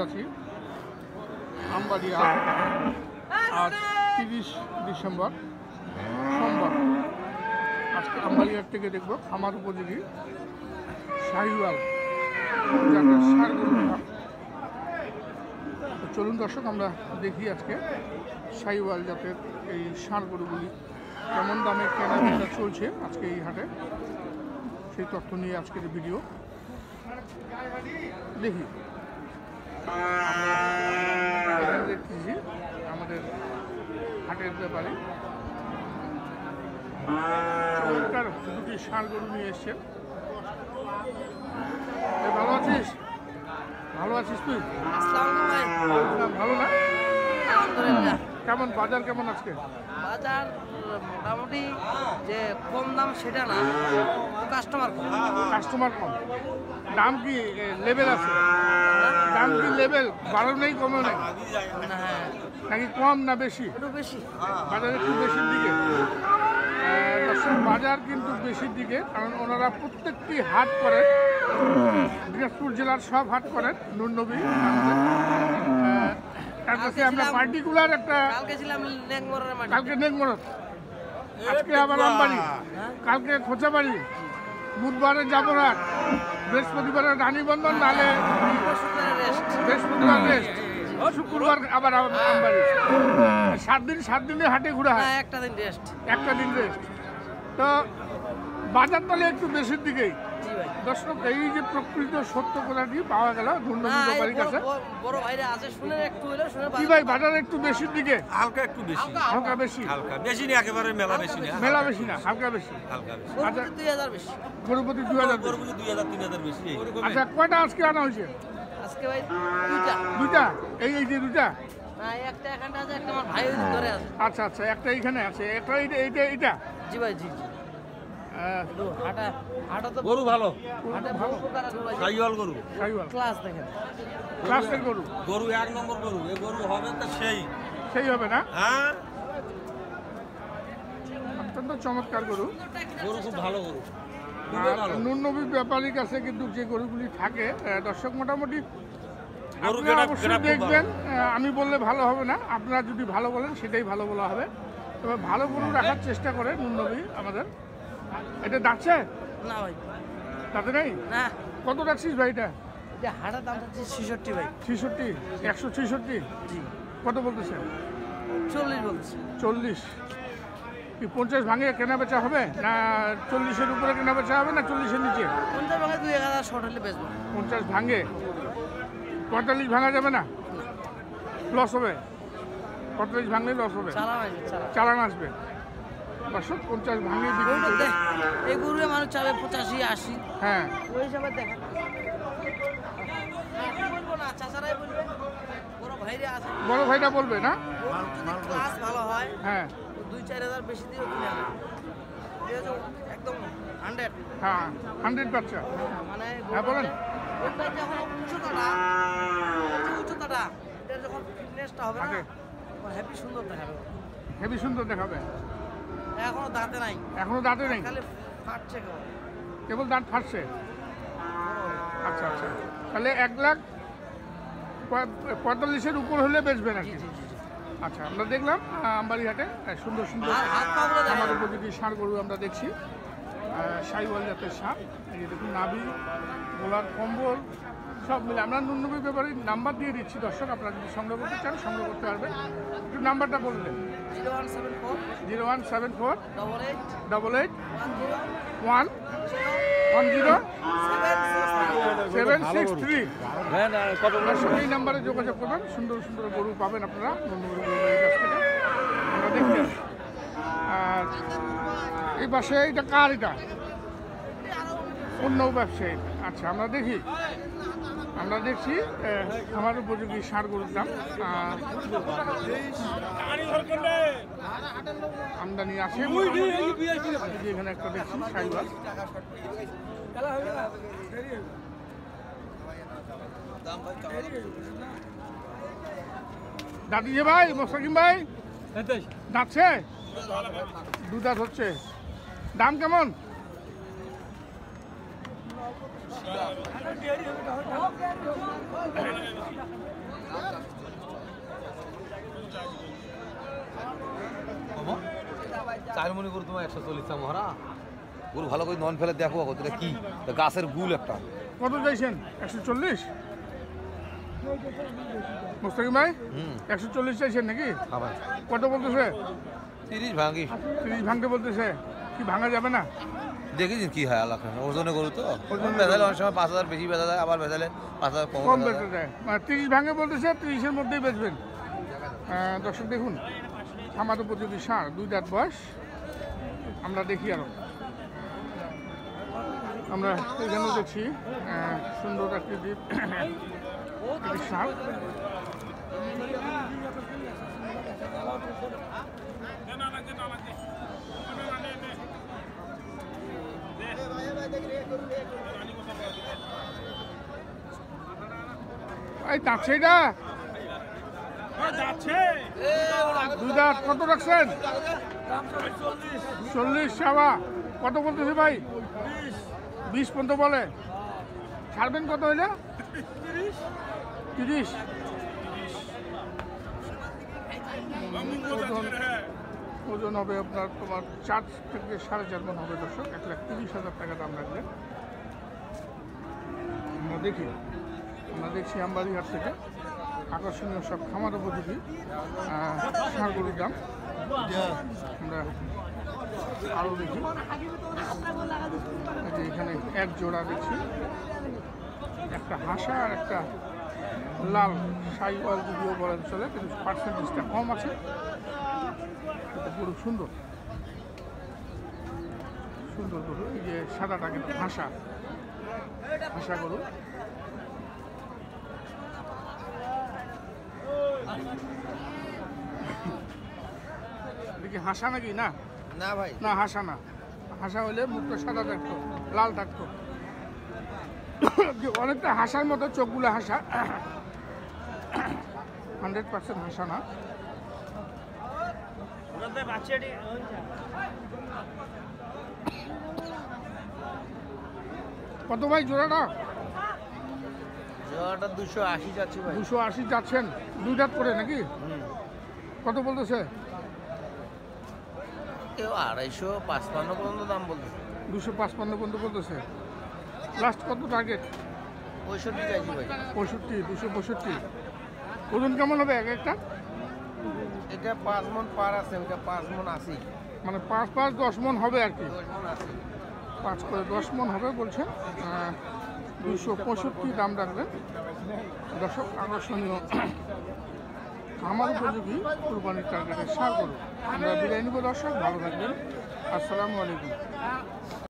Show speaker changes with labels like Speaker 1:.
Speaker 1: আছি আমবাড়ি হাট। আজ 30 ডিসেম্বর সোমবার। আজকে আমবাড়ি হাট থেকে দেখব খামার উপযোগী শাহিওয়াল জাতের ষাঁড় গরুর দাম। চলুন দর্শক আমরা দেখি আজকে শাহিওয়াল জাতের এই ষাঁড় গরুগুলি কেমন দামে কেনাবেচা চলছে আজকে এই হাটে, সেই তথ্য নিয়ে আজকের ভিডিও। দেখি আমরা দেখতেছি আমাদের হাটের ব্যাপারে চমৎকার দুটি ষাঁড় গরু নিয়ে এসছেন। ভালো আছিস? ভালো আছিস তুই? ভালো না? কেমন বাজার কেমন আজকে?
Speaker 2: বাজার মোটামুটি যে কম দাম সেটা না, কাস্টমার কম।
Speaker 1: কাস্টমার কম। দাম কি লেভেল আছে? দাম কি লেভেল বাড়ো নেই কমও নেই নাকি কম না বেশি?
Speaker 2: একটু বেশি
Speaker 1: বাজার একটু বেশির দিকে। দর্শক বাজার কিন্তু বেশির দিকে, কারণ ওনারা প্রত্যেকটি হাট করেন, দিনাজপুর জেলার সব হাট করেন। নুরনবী তার কাছে আমরা পার্টিকুলার একটা কালকে নেকমরদ, আজকে আবার আমবাড়ি, কালকে খোঁচাবাড়ি, বুধবারে জাবরহাট, বৃহস্পতিবারে রানীবন্ধন, নাহলে বৃহস্পতিবার রেস্ট, শুক্রবার আবার আমবাড়ি। 7 দিনে হাটে ঘোরা হয়, একটা দিন রেস্ট। তো বাজার তাহলে একটু বেশির দিকেই। দর্শক এই যে প্রকৃত সত্য কথাটি পাওয়া গেল নুরনবীর কাছে।
Speaker 2: বড় ভাইরা আছে শুনে একটু হলো শুনে
Speaker 1: কি ভাই বাজার একটু বেশির দিকে?
Speaker 3: হালকা একটু বেশি,
Speaker 1: হালকা বেশি,
Speaker 3: হালকা বেশি না, একেবারে মেলা বেশি না,
Speaker 1: মেলা বেশি না, হালকা বেশি,
Speaker 3: হালকা বেশি।
Speaker 1: আচ্ছা
Speaker 2: 2000 বেশি,
Speaker 1: গরুপতি 2000,
Speaker 3: গরুপতি 2000-3000 বেশি।
Speaker 1: আচ্ছা কয়টা আজকে আনা হয়েছে?
Speaker 2: আজকে ভাই
Speaker 1: দুইটা। এই যে দুইটা,
Speaker 2: না একটা এখানটা আছে, একটা আমার ভাই ধরে আছে।
Speaker 1: আচ্ছা আচ্ছা, একটা এইখানে আছে, একটা এইটা।
Speaker 2: জি ভাই, জি জি। হাটা তো
Speaker 3: গরু ভালো,
Speaker 2: হাটা ভালো প্রকার আছে ভাই।
Speaker 3: শাহিওয়াল গরু,
Speaker 1: শাহিওয়াল
Speaker 2: ক্লাস দেখেন,
Speaker 1: ক্লাসের গরু,
Speaker 3: গরু 1 নম্বর গরু। এই গরু হবে তো
Speaker 1: সেই হবে না?
Speaker 3: হ্যাঁ,
Speaker 1: অত্যন্ত চমৎকার গরু।
Speaker 3: গরু খুব ভালো গরু।
Speaker 1: নুরনবী ব্যাপারীর কাছে কিন্তু যে গরুগুলি থাকে, দর্শক মোটামুটি
Speaker 3: গরু
Speaker 1: আপনারা অবশ্যই দেখবেন। আমি বললে ভালো হবে না, আপনারা যদি ভালো বলেন সেটাই ভালো বলা হবে। তবে ভালো গরু রাখার চেষ্টা করে নুরনবী আমাদের। এটা ডাকছে
Speaker 2: না ভাই,
Speaker 1: তাতে নেই।
Speaker 2: না
Speaker 1: কত রাখছিস ভাই এটা?
Speaker 2: যে হাটার দাম হচ্ছে 66 ভাই।
Speaker 1: 66, 166।
Speaker 2: জি,
Speaker 1: কত বলতেছে?
Speaker 2: 40 বলছে।
Speaker 1: 40 কি 50 ভাঙে কেনা বেচা হবে না 40-এর উপরে কেনা বেচা হবে না 40-এর নিচে?
Speaker 2: 50 ভাঙে 2000 শর্ট হলে বেচবো।
Speaker 1: 50 ভাঙে, 45 ভাঙা যাবে না? লস হবে। 45 ভাঙলে লস হবে, চালান আসবে। 50 ভাঙে বিক্রি করবে।
Speaker 2: এই গরুয়ে মানুষ চাবে 85, 80।
Speaker 1: হ্যাঁ,
Speaker 2: ওই হিসাবে দেখেন। বলবো না, চাচারাই বলবে, বড় ভাইরা আছে।
Speaker 1: বড় ভাইটা বলবে না?
Speaker 2: যদি ক্লাস ভালো হয়,
Speaker 1: হ্যাঁ
Speaker 2: 2-4 বেশি দিয়েও কিনে আনে। ঠিক আছে, একদম 100।
Speaker 1: হ্যাঁ 100 বাচ্চা।
Speaker 2: মানে
Speaker 1: হ্যাঁ বলেন।
Speaker 2: ওটা যখন উচ্চতাটা এটা যখন ফিটনেসটা হবে না, হ্যাপি সুন্দর দেখাবে,
Speaker 1: হেবি সুন্দর দেখাবে।
Speaker 2: এখনো দাঁতে নাই,
Speaker 1: এখনো দাঁতে নেই,
Speaker 2: খালি ফাটছে
Speaker 1: কেবল দাঁত ফাটছে। আচ্ছা আচ্ছা, তাহলে 1,45,000-এর উপর হলে বেচবেন আর কি? আচ্ছা, আমরা দেখলাম আমবাড়ি হাটে সুন্দর সুন্দর আমার উপযোগী ষাঁড় গরু আমরা দেখছি। শাহিওয়াল জাতের ষাঁড়, এই দেখুন নাভি, গোলার কম্বল সব মিলে। আমরা নুরনবী ব্যাপারীর নাম্বার দিয়ে দিচ্ছি দর্শক, আপনারা যদি সংগ্রহ করতে চান সংগ্রহ করতে পারবেন। একটু নাম্বারটা বললেন।
Speaker 2: 0174
Speaker 1: 0174
Speaker 2: 88
Speaker 1: 1 10 763। এই নাম্বারে যোগাযোগ করবেন, সুন্দর সুন্দর গরু পাবেন আপনারা নুরনবী ব্যাপারীর কাছ থেকে। আমরা দেখতে আর এই পাশে এটা কার? এটা অন্য ব্যবসায়ী। আচ্ছা, আমরা দেখছি আমার উপযোগী ষাঁড় গরুর দাম আমদানি আছে। এখানে একটা দেখছি শাহিওয়াল। দাঁতিছে ভাই, মোস্তাকিম ভাই দাঁতছে? দুধাত হচ্ছে। দাম কেমন?
Speaker 4: চার মনে করো তোমার 140 মহারা গরু ভালো করে নন ফেলে দেখো এটা কি গাছের গুল একটা
Speaker 1: কত চাইছেন? 140? মুস্তাকিম ভাই 140 চাইছেন নাকি?
Speaker 4: হ্যাঁ ভাই
Speaker 1: কত বলতেছে?
Speaker 4: 30 ভাঙি
Speaker 1: 30 ভাঙতে বলতেছে, কি ভাঙা যাবে না?
Speaker 4: দেখেছি কি হয় আল্লাহ ওজনে গরু তো ওজন বেঁধালে অনেক সময় 5000 বেশি বেঁধা যায়, আবার বেঁধালে 5000
Speaker 1: কম
Speaker 4: কম
Speaker 1: বেচতে যায়, মানে 30 ভাঙে বলতেছে, 30-এর মধ্যেই বেচবেন। দর্শক দেখুন, খামার উপযোগী ষাঁড়, 2 দাঁত বয়স। আমরা দেখি আরো, আমরা এখানে দেখছি সুন্দর আকৃতির একটি ষাঁড়। এই যাচ্ছে এটা 2 দাঁত, কত রাখছেন? 40 সাবা। কত বলতেছে ভাই? 20 পর্যন্ত বলে। ছাড়বেন কত হইলে? 30। ওজন হবে আপনার তোমার 4 থেকে 4.5 মণ হবে দর্শক। 1,30,000 টাকা দাম রাখবেন। আমরা দেখছি আমবাড়িহাট থেকে আকর্ষণীয় সব খামার উপযোগী ষাঁড়গুলোর দাম। আমরা আরও দেখি, যে এখানে এক জোড়া দেখছি, একটা হাসা আর একটা লাল সাইওয়াল যদিও বলেন চলে, কিন্তু পার্সেন্টেজটা কম আছে। পুরো সুন্দর সুন্দর গরু। এই যে সাদাটা কিন্তু হাসা গরু। দেখি হাসা নাকি? না
Speaker 4: না ভাই
Speaker 1: না, হাসা না। হাসা হলে মুখটা সাদা থাকতো, লাল থাকতো। অনেকটা হাসার মতো, চোখগুলো হাসা, 100% হাসা না। কত ভাই জোড়াটা?
Speaker 4: জোড়াটা 280 যাচ্ছে ভাই।
Speaker 1: 280 যাচ্ছেন, 2 দাঁত করে নাকি? কত বলতেছে?
Speaker 4: কেউ 255 পর্যন্ত দাম বলতেছে।
Speaker 1: 255 পর্যন্ত বলতেছে। লাস্ট কত টার্গেট?
Speaker 4: 65 চাইছি ভাই।
Speaker 1: 65, 265। ওজন কেমন হবে এক একটা?
Speaker 4: এটা 5 মণ পার আছে, ওটা 5 মণ 80।
Speaker 1: মানে 5 10 মণ হবে আর কি।
Speaker 4: 10 মণ 80।
Speaker 1: 5 করে 10 মণ হবে বলছেন। 265 দাম রাখবেন দর্শক। আকর্ষণীয় আমার উপযোগী কুরবানির টার্গেটের ষাঁড় গরু। আমরা বিদায় নিব দর্শক, ভালো থাকবেন। আসসালামু আলাইকুম।